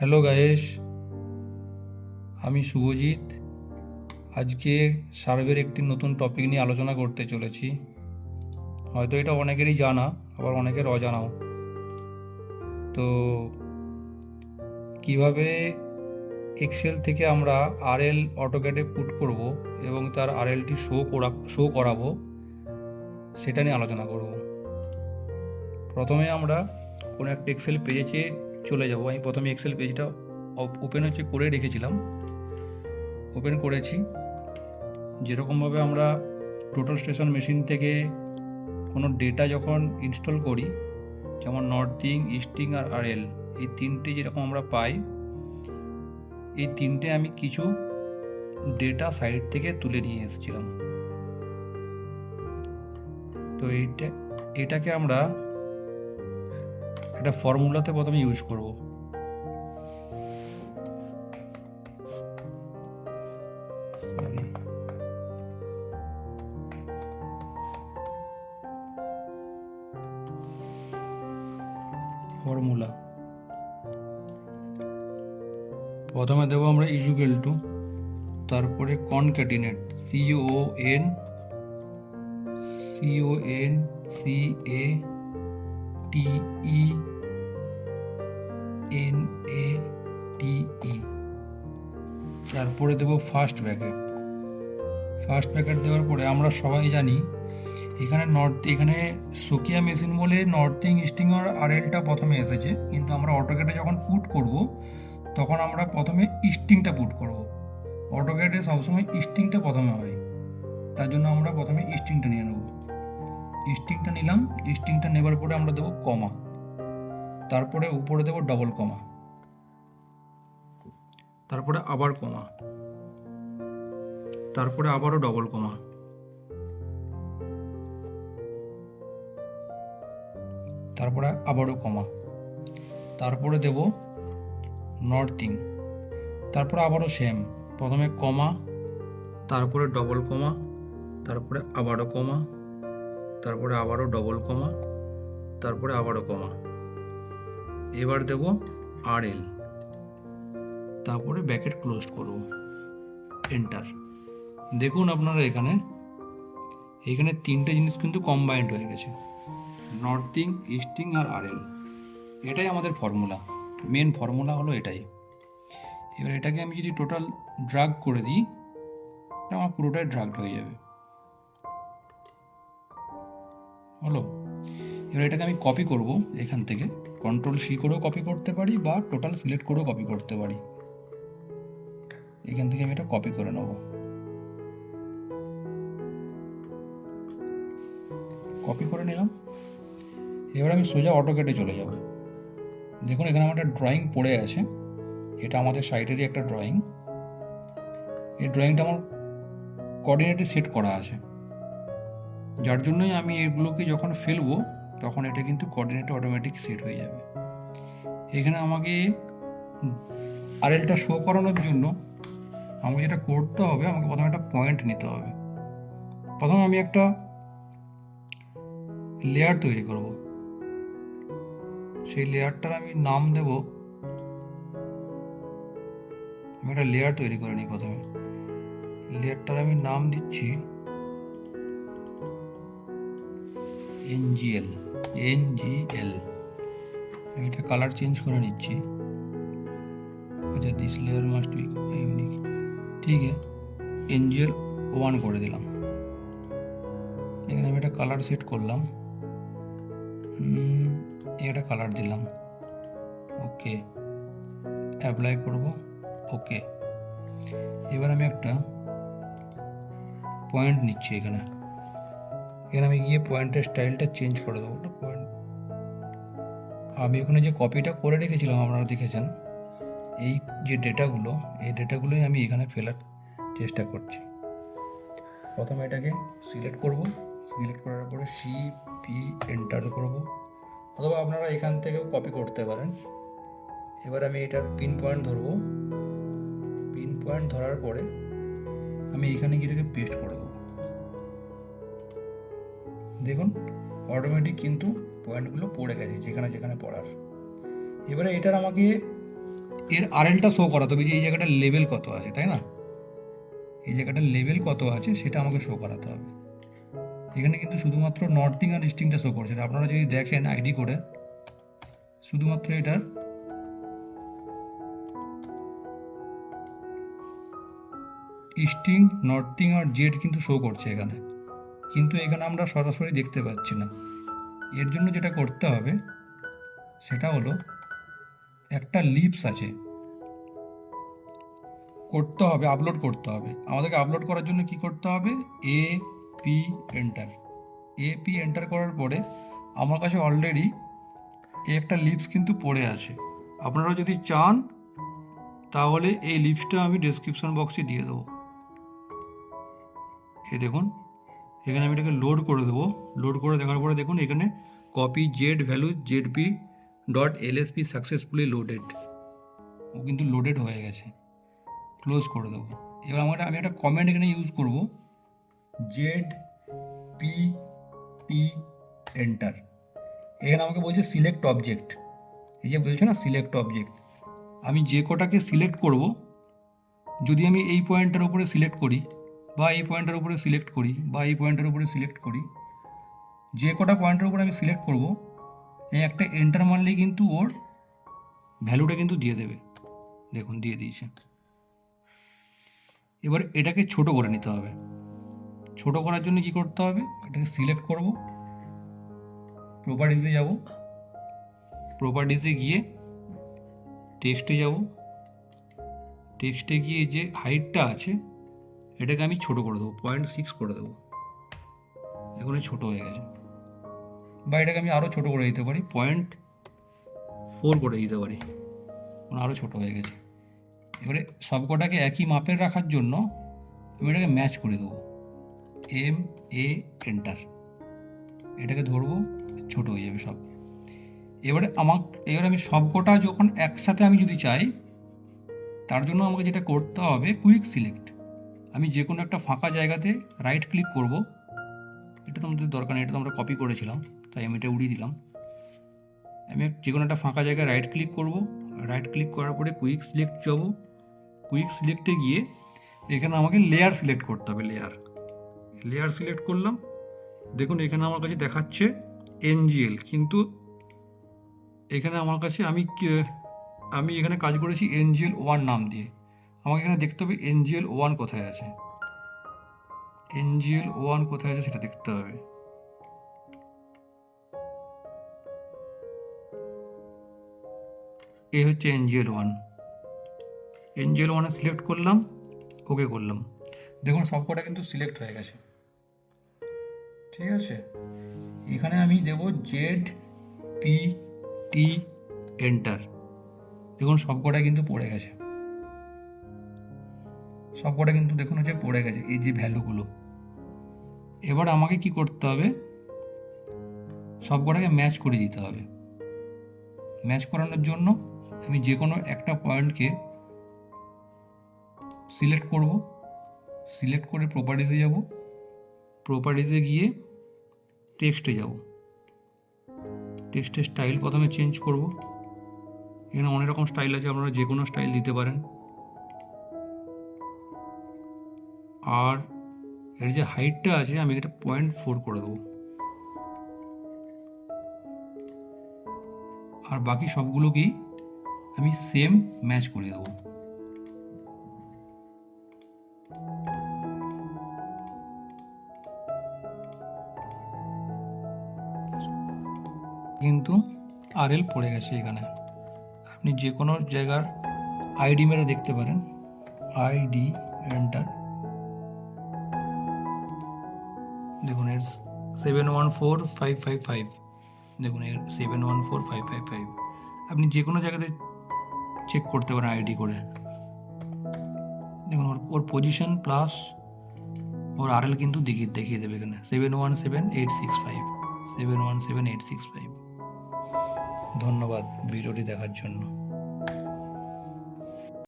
Hello guys, আমি শুভজিৎ। আজকে সার্ভের একটি নতুন টপিক নিয়ে আলোচনা করতে চলেছি। হয়তো এটা অনেকেরই জানা, আবার অনেকের অজানাও। তো কিভাবে এক্সেল থেকে আমরা আরএল অটোক্যাডে পুট করব এবং তার আরএলটি শো করাবো, সেটা নিয়ে আলোচনা করব। প্রথমে আমরা কোনো একটা এক্সেল পেজে চলে যাব। আমি প্রথমে এক্সেল পেজটা ওপেন করে রেখেছিলাম, ওপেন করেছি। যেরকমভাবে আমরা টোটাল স্টেশন মেশিন থেকে কোনো ডেটা যখন ইনস্টল করি, যেমন নর্থিং, ইস্টিং আর আরএল, এই তিনটে যেরকম আমরা পাই, এই তিনটে আমি কিছু ডেটা সাইট থেকে তুলে নিয়ে এসেছিলাম। তো এটাকে আমরা একটা ফর্মুলাতে প্রথমে ইউজ করব। ফর্মুলা প্রথমে দেবো আমরা ইকুয়াল টু, তারপরে কনক্যাটিনেট, CONCATE, তারপরে দেবো ফার্স্ট ব্র্যাকেট। দেওয়ার পরে আমরা সবাই জানি এখানে সোকিয়া মেশিন বলে নর্থিং, ইস্টিং আর আরএলটা প্রথমে এসেছে, কিন্তু আমরা অটোক্যাডে যখন পুট করব তখন আমরা প্রথমে ইস্টিংটা পুট করব। অটোক্যাডে সবসময় ইস্টিংটা প্রথমে হয়, তার জন্য আমরা প্রথমে ইস্টিংটা নিয়ে নেব। ইস্টিংটা নিলাম। ইস্টিংটা নেবার পরে আমরা দেবো কমা, তারপরে উপরে দেবো ডবল কমা, তারপরে আবার কমা, তারপরে আবারও ডবল কমা, তারপরে আবারও কমা, তারপরে দেব নর্থিং, তারপরে আবারও সেম, প্রথমে কমা, তারপরে ডবল কমা, তারপরে আবারও কমা, তারপরে আবারও ডবল কমা, তারপরে আবারও কমা। এবার দেব আরএল, তারপরে ব্র্যাকেট ক্লোজ করব, এন্টার। দেখুন আপনারা এখানে তিনটে জিনিস কিন্তু কম্বাইন্ড হয়ে গেছে, নর্থিং, ইস্টিং আর আরএল। এটাই আমাদের ফর্মুলা, মেন ফর্মুলা হলো এটাই। এবার এটাকে আমি যদি টোটাল ড্রাগ করে দিই, আমার পুরোটাই ড্রাগড হয়ে যাবে। হলো। এবার এটাকে আমি কপি করব এখান থেকে, CTRL-C করেও কপি করতে পারি বা টোটাল সিলেক্ট করেও কপি করতে পারি। এখান থেকে আমি এটা কপি করে নেব। কপি করে নিলাম। এবার আমি সোজা অটোক্যাডে চলে যাব। দেখুন এখানে আমার একটা ড্রয়িং পড়ে আছে, এটা আমাদের সাইটেরই একটা ড্রয়িং। এই ড্রয়িংটা আমার কোঅর্ডিনেটে সেট করা আছে, যার জন্যই আমি এগুলোকে যখন ফেলবো তখন এটা কিন্তু কোঅর্ডিনেটে অটোমেটিক সেট হয়ে যাবে। এখানে আমাকে আরএলটা শো করানোর জন্য আমাকে যেটা করতে হবে, আমাকে প্রথমে একটা পয়েন্ট নিতে হবে। প্রথমে আমি একটা লেয়ার তৈরি করব। সেই লেয়ারটার আমি নাম দেব, আমি একটা লেয়ার তৈরি করে নিই। প্রথমে লেয়ারটার আমি নাম দিচ্ছি NGL। আমি এটা কালার চেঞ্জ করে নিচ্ছি। আচ্ছা, this layer must be unique, ঠিক আছে। NGL 1 করে দিলাম। এখানে আমি একটা কালার সেট করলাম, একটা কালার দিলাম, ওকে। অ্যাপ্লাই করব, ওকে। এবার আমি একটা পয়েন্ট নিচ্ছি। এখানে আমি গিয়ে পয়েন্টের স্টাইলটা চেঞ্জ করে দেবো। আমি ওখানে যে কপিটা করে রেখেছিলাম আপনারা দেখেছেন, এই যে ডেটাগুলোই আমি এখানে ফেলার চেষ্টা করছি। প্রথমে এটাকে সিলেক্ট করব, সিলেক্ট করার পরে CP এন্টার করব, অথবা আপনারা এখান থেকেও কপি করতে পারেন। এবার আমি এটার পিন পয়েন্ট ধরব। পিন পয়েন্ট ধরার পরে আমি এখানে গিয়ে এটাকে পেস্ট করে দেবো। দেখুন অটোমেটিক কিন্তু পয়েন্টগুলো পড়ে গেছে যেখানে যেখানে পড়ার। এবারে এটার আমাকে এর আরএলটা শো করাতে হবে যে এই জায়গাটার লেভেল কত আছে, তাই না? এই জায়গাটার লেভেল কত আছে সেটা আমাকে শো করাতে হবে। এখানে কিন্তু শুধুমাত্র নর্থিং আর ইস্টিংটা শো করছে। আপনারা যদি দেখেন আইডি করে, শুধুমাত্র এটার ইস্টিং, নর্থিং আর জেড কিন্তু শো করছে এখানে, কিন্তু এখানে আমরা সরাসরি দেখতে পাচ্ছি না। এর জন্য যেটা করতে হবে সেটা হলো একটা লিপস আছে, করতে হবে, আপলোড করতে হবে। আমাদেরকে আপলোড করার জন্য কি করতে হবে? AP enter. এপি এন্টার করার পরে আমার কাছে অলরেডি একটা লিপস কিন্তু পড়ে আছে। আপনারা যদি চান তাহলে এই লিপসটা আমি ডেসক্রিপশন বক্সে দিয়ে দেবো। এই দেখুন, এখানে আমি এটাকে লোড করে দেবো। লোড করে দেখার পরে দেখুন এখানে copy Z value ZP dot LSP successfully loaded, ও কিন্তু লোডেড হয়ে গেছে। ক্লোজ করে দেবো। এবার আমি একটা কমেন্ট এখানে ইউজ করব, জেড পি পি এন্টার। এখানে আমাকে বলছে সিলেক্ট অবজেক্ট, এই যে বলছে না সিলেক্ট অবজেক্ট, আমি যে কটাকে সিলেক্ট করব, যদি আমি এই পয়েন্টের উপরে সিলেক্ট করি বা এই পয়েন্টের উপরে সিলেক্ট করি বা এই পয়েন্টের উপরে সিলেক্ট করি, যে কটা পয়েন্টের উপরে আমি সিলেক্ট করব, এই একটা এন্টার মারলেই কিন্তু ওর ভ্যালুটা কিন্তু দিয়ে দেবে। দেখুন দিয়ে দিয়েছে। এবার এটাকে ছোট করে নিতে হবে। ছোট করার জন্য কি করতে হবে? এটাকে সিলেক্ট করব, প্রপার্টিসে যাব, প্রপার্টিসে গিয়ে টেক্সটে যাব, টেক্সটে গিয়ে যে হাইটটা আছে এটাকে আমি ছোট করে দেবো, 0.6 করে দেবো। এখন ছোট হয়ে গেছে। বা এটাকে আমি আরও ছোট করে দিতে পারি, 0.4 করে দিতে পারি, আরও ছোট হয়ে গেছে। এবারে সবকটাকে একই মাপের রাখার জন্য আমি এটাকে ম্যাচ করে দেবো, MA এন্টার। এটাকে ধরবো, ছোট হয়ে যাবে সব। এবারে আমি সবকটা যখন একসাথে আমি যদি চাই, তার জন্য আমাকে যেটা করতে হবে কুইক সিলেক্ট। আমি যে কোনো একটা ফাঁকা জায়গাতে রাইট ক্লিক করব। এটা তো আমাদের দরকার নেই, এটা তো আমরা কপি করেছিলাম, তাই আমি এটা উড়িয়ে দিলাম। আমি যে কোনো একটা ফাঁকা জায়গায় রাইট ক্লিক করব। রাইট ক্লিক করার পরে কুইক সিলেক্ট যাব। কুইক সিলেক্টে গিয়ে এখানে আমাকে লেয়ার সিলেক্ট করতে হবে। লেয়ার সিলেক্ট করলাম। দেখুন এখানে আমার কাছে দেখাচ্ছে NGL, কিন্তু এখানে আমার কাছে আমি এখানে কাজ করেছি NGL 1 নাম দিয়ে। আমাকে এখানে দেখতে হবে NGL 1 কোথায় আছে। NGL 1 কোথায় আছে সেটা দেখতে হবে। এই হচ্ছে NGL 1। NGL 1 সিলেক্ট করলাম, ওকে করলাম। দেখুন সবকটা কিন্তু সিলেক্ট হয়ে গেছে। ঠিক আছে, এখানে আমি দেব ZPE এন্টার। দেখুন সবকটা কিন্তু পড়ে গেছে, সবকটা কিন্তু দেখুন হচ্ছে পড়ে গেছে এই যে ভ্যালুগুলো। এবার আমাকে কি করতে হবে? সবকটাকে ম্যাচ করে দিতে হবে। ম্যাচ করানোর জন্য আমি যে কোনো একটা পয়েন্টকে সিলেক্ট করব। সিলেক্ট করে প্রপার্টিসে যাব, প্রপার্টিসে গিয়ে টেক্সটে যাব। টেক্সটের স্টাইল প্রথমে চেঞ্জ করব। এখানে অনেক রকম স্টাইল আছে, আপনারা যে কোনো স্টাইল দিতে পারেন। আর এর যে হাইটটা আছে আমি এটা 0.4 করে দেবো। আর বাকি সবগুলোকেই আমি সেম ম্যাচ করে দেবো। কিন্তু RL পড়ে গেছে এখানে। আপনি যে কোনো জায়গার আইডি মেরে দেখতে পারেন, আইডি এন্টার। দেখুন এর 714555, দেখুন এর 714555। আপনি যে কোনো জায়গাতে চেক করতে পারেন আইডি করে। দেখুন ওর পজিশন প্লাস ওর RL কিন্তু দেখিয়ে দেবে এখানে 717865, 717865। ধন্যবাদ ভিডিওটি দেখার জন্য।